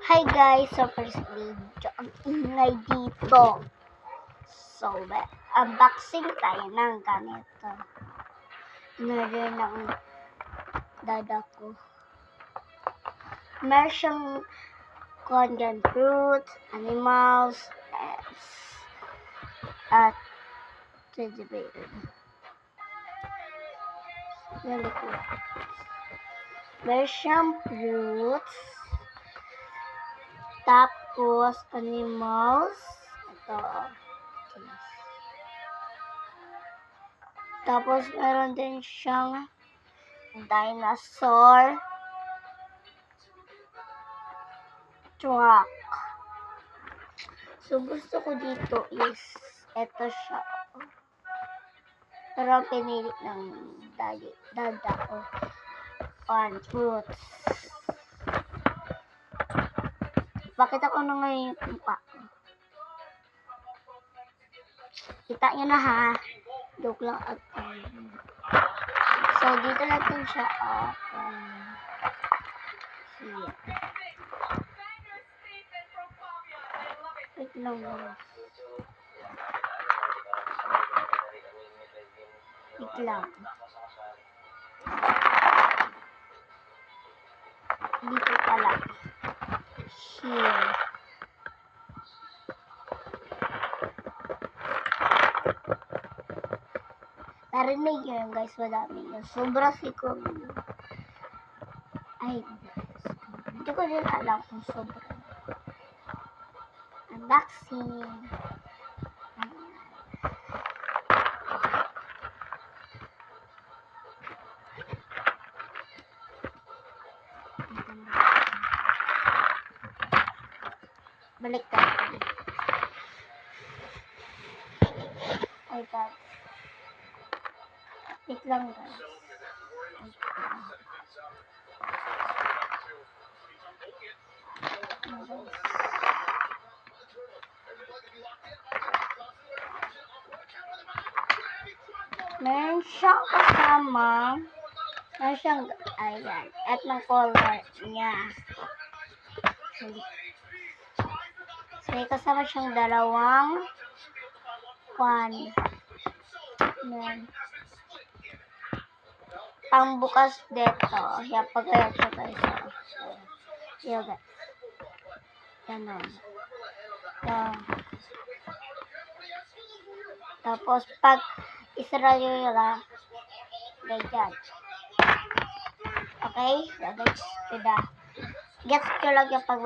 Hi guys! So first video, ang ingay dito. So, unboxing tayo ng ganito. Meron ng dada ko. Meron siyang condensed fruits, animals, at teddy bear. Meron siyang fruits, tapos animals, ito. Tapos meron din siyang dinosaur truck. So gusto ko dito is ito siya. Pero pinili ng dada ko on fruits. Pakita ko na ngayon yung mukha ko. Kita nyo na ha. Joke lang at so dito natin siya wait lang guys. Wait lang. Dito pala. Here. Narinig nyo yun guys, madami yun. Sobra siguro. Ay, hindi ko din alam kung sobra. Unboxing. Balik tayo. Ay, God. Wait lang guys. Meron siyang kasama. Meron siyang, ayan, at ng color niya. So, may kasama siyang dalawang pangbukas dito. Yan, pagkaya siya guys. Yan guys. Ganon. Tapos, pag isara nyo yung ganyan. Okay? So, guys, gets ko lang yung pag